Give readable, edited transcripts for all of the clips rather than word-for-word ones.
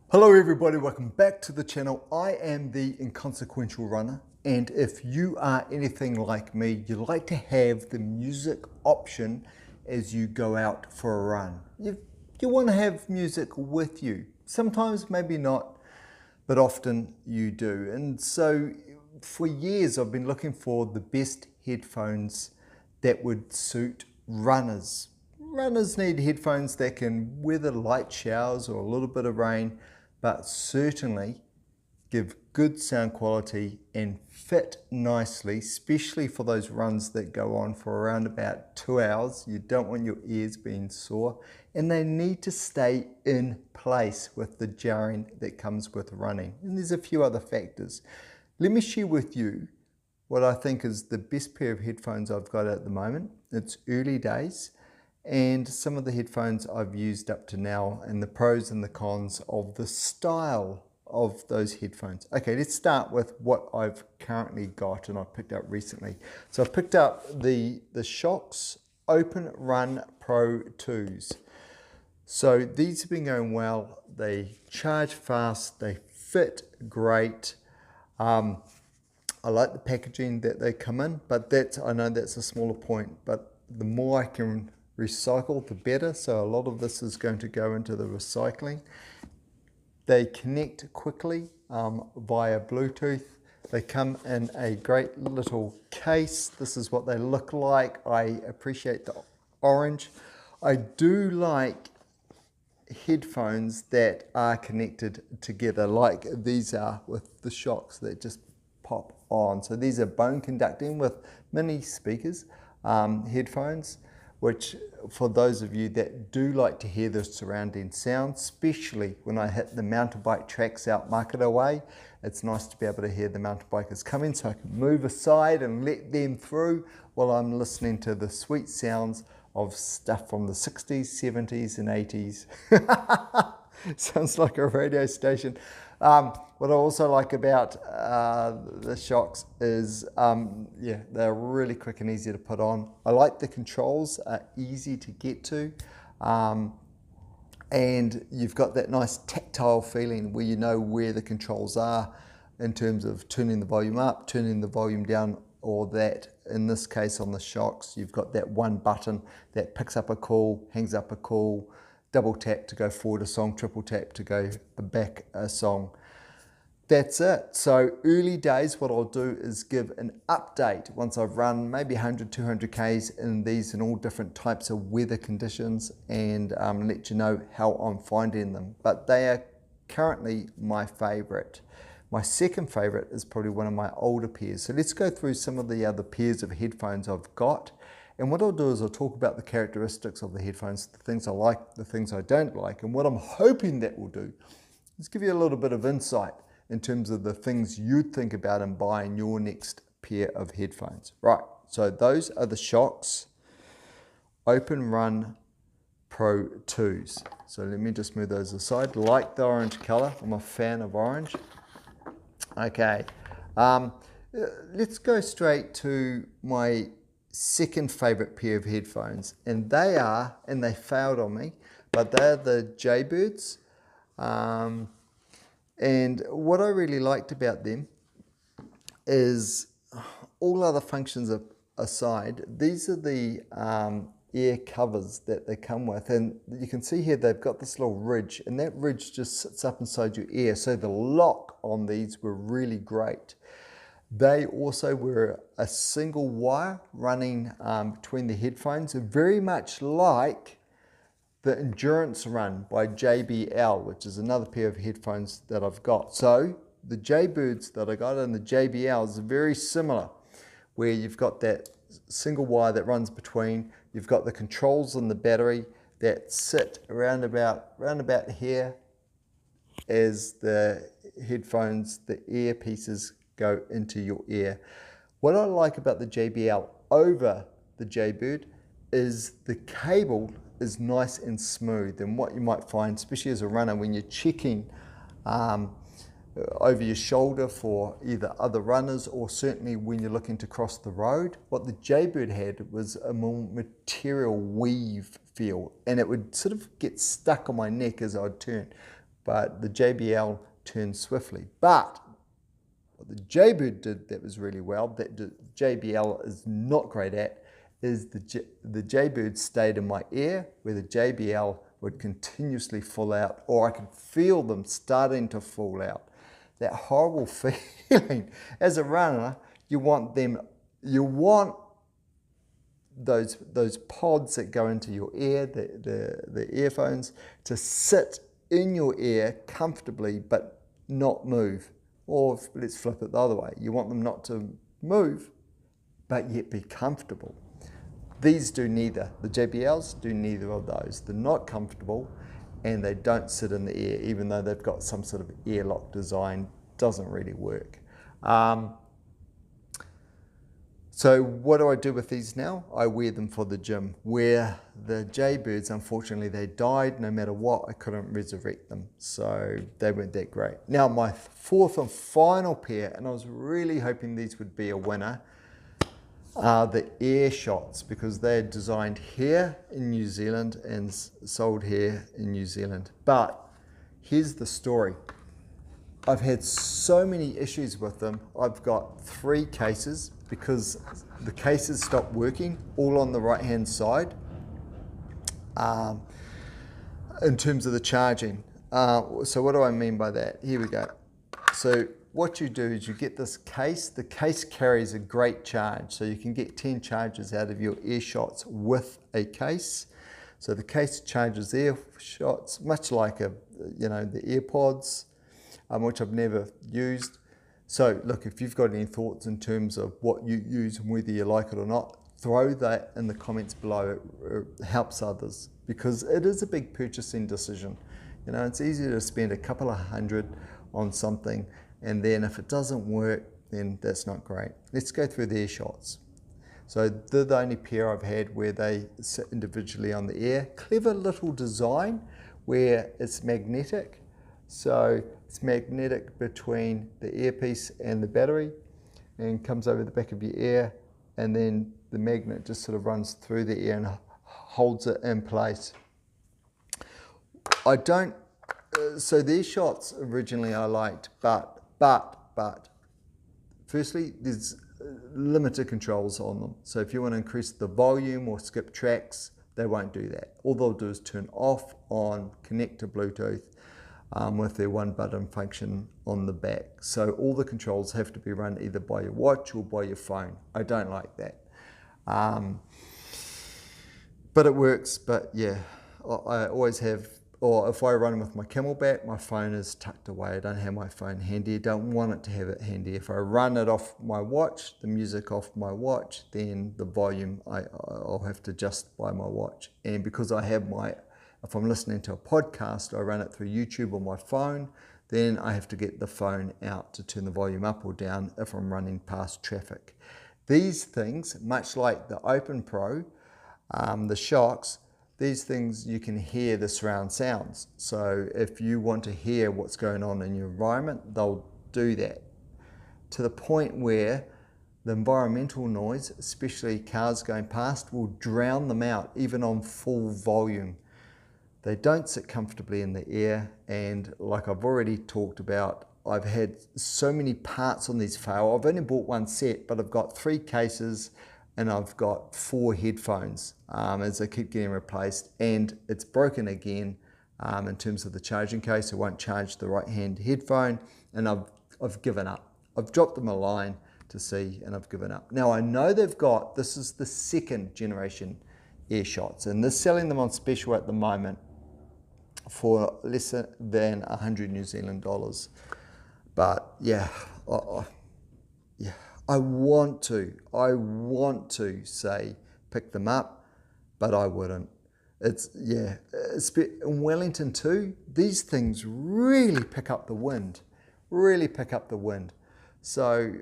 Hello everybody, welcome back to the channel. I am the Inconsequential Runner, and if you are anything like me, you like to have the music option as you go out for a run. You want to have music with you. Sometimes maybe not, but often you do. And so for years I've been looking for the best headphones that would suit runners. Runners need headphones that can weather light showers or a little bit of rain, but certainly give good sound quality and fit nicely, especially for those runs that go on for around about 2 hours. You don't want your ears being sore, and they need to stay in place with the jarring that comes with running. And there's a few other factors. Let me share with you what I think is the best pair of headphones I've got at the moment. It's early days, and some of the headphones I've used up to now, and the pros and the cons of the style of those headphones. Okay, let's start with what I've currently got and I've picked up recently. So I've picked up the Shokz OpenRun Pro 2's. So these have been going well. They charge fast, they fit great. I like the packaging that they come in, but I know that's a smaller point, but the more I can recycle, the better. So a lot of this is going to go into the recycling. They connect quickly via Bluetooth. They come in a great little case. This is what they look like. I appreciate the orange. I do like headphones that are connected together, like these are with the Shokz that just pop on. So these are bone conducting with mini speakers, headphones, which for those of you that do like to hear the surrounding sound, especially when I hit the mountain bike tracks out Makara Way, it's nice to be able to hear the mountain bikers coming, so I can move aside and let them through while I'm listening to the sweet sounds of stuff from the 60s, 70s and 80s. Sounds like a radio station. What I also like about the Shokz is, yeah, they're really quick and easy to put on. I like the controls are easy to get to. And you've got that nice tactile feeling where you know where the controls are in terms of turning the volume up, turning the volume down, or that, in this case on the Shokz, you've got that one button that picks up a call, hangs up a call, double tap to go forward a song, triple tap to go back a song. That's it. So early days, what I'll do is give an update once I've run maybe 100, 200 Ks in these in all different types of weather conditions, and let you know how I'm finding them. But they are currently my favorite. My second favorite is probably one of my older pairs. So let's go through some of the other pairs of headphones I've got. And what I'll do is I'll talk about the characteristics of the headphones, the things I like, the things I don't like. And what I'm hoping that will do is give you a little bit of insight in terms of the things you'd think about in buying your next pair of headphones. Right, so those are the Shokz OpenRun Pro 2's. So let me just move those aside. Like the orange color, I'm a fan of orange. Okay, let's go straight to my second favorite pair of headphones, and they failed on me, but they're the Jaybirds. And what I really liked about them is, all other functions aside, these are the ear covers that they come with, and you can see here they've got this little ridge, and that ridge just sits up inside your ear, so the lock on these were really great. They also were a single wire running between the headphones, very much like the Endurance Run by JBL, which is another pair of headphones that I've got. So the Jaybirds that I got and the JBLs are very similar, where you've got that single wire that runs between, you've got the controls and the battery that sit around about here as the headphones, the earpieces go into your ear. What I like about the JBL over the Jaybird is the cable is nice and smooth, and what you might find, especially as a runner, when you're checking over your shoulder for either other runners or certainly when you're looking to cross the road, what the Jaybird had was a more material weave feel, and it would sort of get stuck on my neck as I'd turn. but the JBL turns swiftly. But what the Jaybird did that was really well, that the JBL is not great at, is the Jaybird stayed in my ear, where the JBL would continuously fall out, or I could feel them starting to fall out. That horrible feeling. As a runner, you want those pods that go into your ear, the earphones, to sit in your ear comfortably but not move. Or let's flip it the other way. You want them not to move but yet be comfortable. These do neither. The JBLs do neither of those. They're not comfortable and they don't sit in the ear, even though they've got some sort of ear lock design. Doesn't really work. So what do I do with these now? I wear them for the gym. Where the Jaybirds, unfortunately, they died. No matter what, I couldn't resurrect them. So they weren't that great. Now my fourth and final pair, and I was really hoping these would be a winner, are the Air Shots, because they're designed here in New Zealand and sold here in New Zealand. But here's the story. I've had so many issues with them. I've got 3 cases because the cases stopped working, all on the right hand side, in terms of the charging. So what do I mean by that? Here we go. So what you do is you get this case. The case carries a great charge, so you can get 10 charges out of your Air Shots with a case. So the case charges Air Shots, much like the AirPods, which I've never used. So look, if you've got any thoughts in terms of what you use and whether you like it or not, throw that in the comments below. It helps others, because it is a big purchasing decision. It's easier to spend a couple of $100 on something, and then if it doesn't work, then that's not great. Let's go through the Air Shots. So they're the only pair I've had where they sit individually on the ear. Clever little design where it's magnetic. So it's magnetic between the earpiece and the battery, and comes over the back of your ear, and then the magnet just sort of runs through the ear and holds it in place. So the Air Shots originally I liked, but firstly, there's limited controls on them. So if you want to increase the volume or skip tracks, they won't do that. All they'll do is turn off, on, connect to Bluetooth, with their 1-button function on the back. So all the controls have to be run either by your watch or by your phone. I don't like that. But it works. But yeah, I always have, or if I run with my Camelback, my phone is tucked away. I don't have my phone handy. I don't want it to have it handy. If I run it off my watch, the music off my watch, then the volume I'll have to adjust by my watch. And because I have if I'm listening to a podcast, I run it through YouTube on my phone, then I have to get the phone out to turn the volume up or down if I'm running past traffic. These things, much like the Open Pro, the Shokz, these things you can hear the surround sounds. So if you want to hear what's going on in your environment, they'll do that. To the point where the environmental noise, especially cars going past, will drown them out, even on full volume. They don't sit comfortably in the ear, and like I've already talked about, I've had so many parts on these fail. I've only bought 1 set, but I've got 3 cases and I've got 4 headphones as they keep getting replaced, and it's broken again in terms of the charging case. It won't charge the right-hand headphone, and I've given up. I've dropped them a line to see, and I've given up. Now I know this is the 2nd generation Air Shots, and they're selling them on special at the moment for less than 100 New Zealand dollars. But yeah, I want to say pick them up, but I wouldn't. In Wellington too, these things really pick up the wind, So,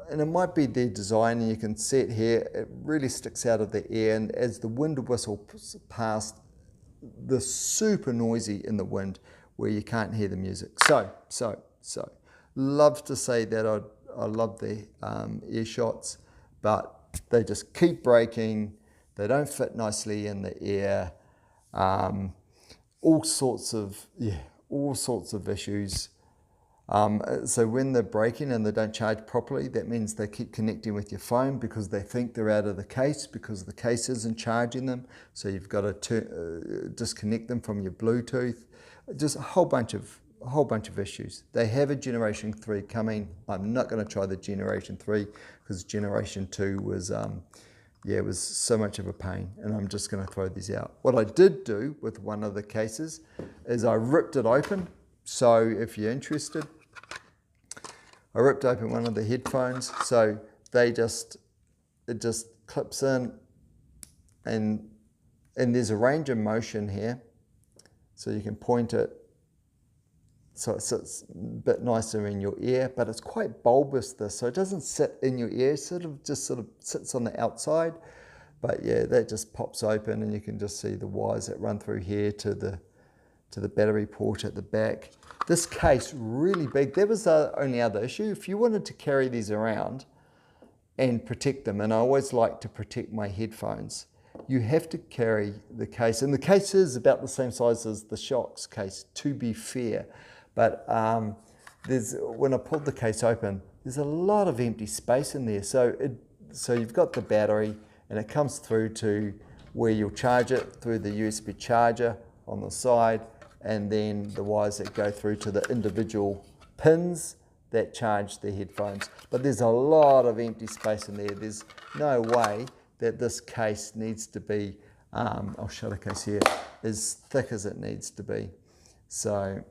and it might be their design, and you can see it here, it really sticks out of the air, and as the wind whistles past, they're super noisy in the wind where you can't hear the music. So, love to say that I love the Air Shots, but they just keep breaking. They don't fit nicely in the ear. all sorts of issues. So when they're breaking and they don't charge properly, that means they keep connecting with your phone because they think they're out of the case because the case isn't charging them. So you've got to disconnect them from your Bluetooth. Just a whole bunch of issues. They have a Generation 3 coming. I'm not going to try the Generation 3 because Generation 2 was was so much of a pain, and I'm just going to throw these out. What I did do with one of the cases is I ripped it open. So if you're interested, I ripped open one of the headphones, so it just clips in, and there's a range of motion here, so you can point it so it sits a bit nicer in your ear, but it's quite bulbous this, so it doesn't sit in your ear, just sort of sits on the outside. But yeah, that just pops open and you can just see the wires that run through here to the battery port at the back. This case, really big. That was the only other issue. If you wanted to carry these around and protect them, and I always like to protect my headphones, you have to carry the case. And the case is about the same size as the Shokz case, to be fair. But when I pulled the case open, there's a lot of empty space in there. So you've got the battery, and it comes through to where you'll charge it through the USB charger on the side, and then the wires that go through to the individual pins that charge the headphones. But there's a lot of empty space in there. There's no way that this case needs to be, I'll show the case here, as thick as it needs to be. So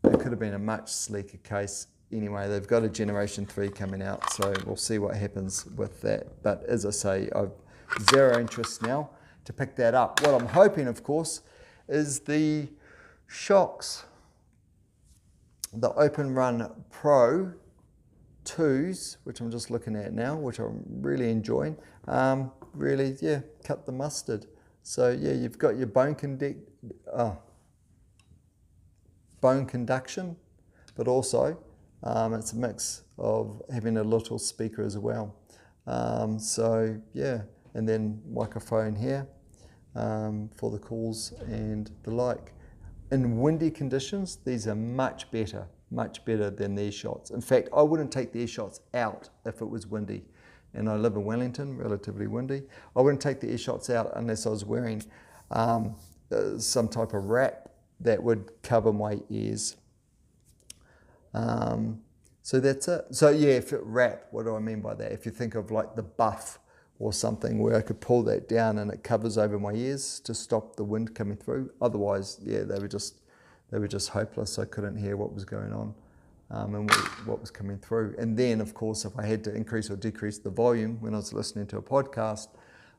it could have been a much sleeker case. Anyway, they've got a Generation 3 coming out, so we'll see what happens with that. But as I say, I've zero interest now to pick that up. What I'm hoping, of course, is the Shokz, the OpenRun Pro 2's, which I'm just looking at now, which I'm really enjoying. Really, yeah, cut the mustard. So yeah, you've got your bone conduction, but also it's a mix of having a little speaker as well. So yeah, and then microphone here for the calls and the like. In windy conditions, these are much better than the earShots. In fact, I wouldn't take the earShots out if it was windy. And I live in Wellington, relatively windy. I wouldn't take the earShots out unless I was wearing some type of wrap that would cover my ears. So that's it. So yeah, if it wrap, what do I mean by that? If you think of like the buff or something where I could pull that down and it covers over my ears to stop the wind coming through. Otherwise, yeah, they were just hopeless. I couldn't hear what was going on and what was coming through. And then, of course, if I had to increase or decrease the volume when I was listening to a podcast,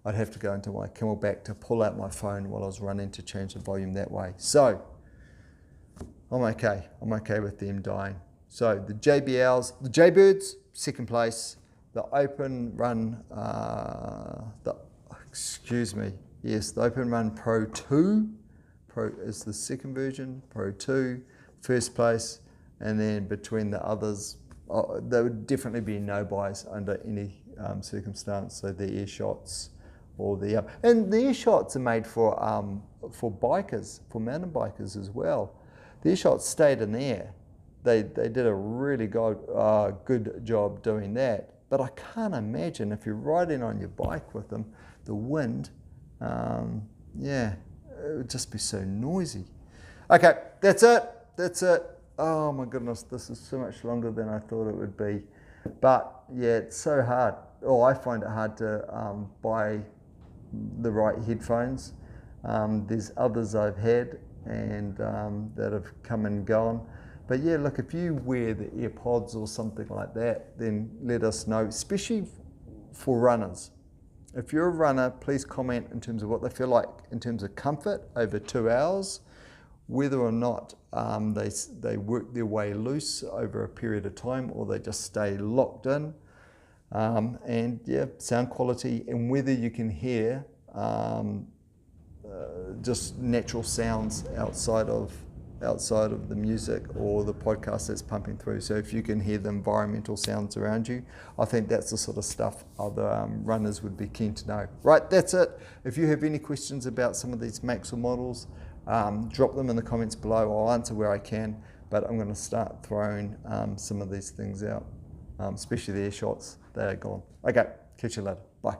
I'd have to go into my Camelback to pull out my phone while I was running to change the volume that way. So I'm okay. I'm okay with them dying. So the JBLs, the Jaybirds, second place. The OpenRun, the OpenRun Pro 2. Pro is the second version, Pro 2, first place. And then between the others, there would definitely be no buys under any circumstance. So the earShots or and the earShots are made for bikers, for mountain bikers as well. The earShots stayed in the air. They did a really good job doing that. But I can't imagine if you're riding on your bike with them, the wind, it would just be so noisy. Okay, that's it. Oh my goodness, this is so much longer than I thought it would be. But yeah, it's so hard. I find it hard to buy the right headphones. There's others I've had and that have come and gone. But yeah, look, if you wear the AirPods or something like that, then let us know, especially for runners. If you're a runner, please comment in terms of what they feel like in terms of comfort over 2 hours, whether or not they work their way loose over a period of time or they just stay locked in. And yeah, sound quality and whether you can hear just natural sounds outside of the music or the podcast that's pumping through. So if you can hear the environmental sounds around you, I think that's the sort of stuff other runners would be keen to know. Right, that's it. If you have any questions about some of these Maxwell models, drop them in the comments below. I'll answer where I can, but I'm going to start throwing some of these things out, especially the air shots. They're gone. Okay, catch you later. Bye.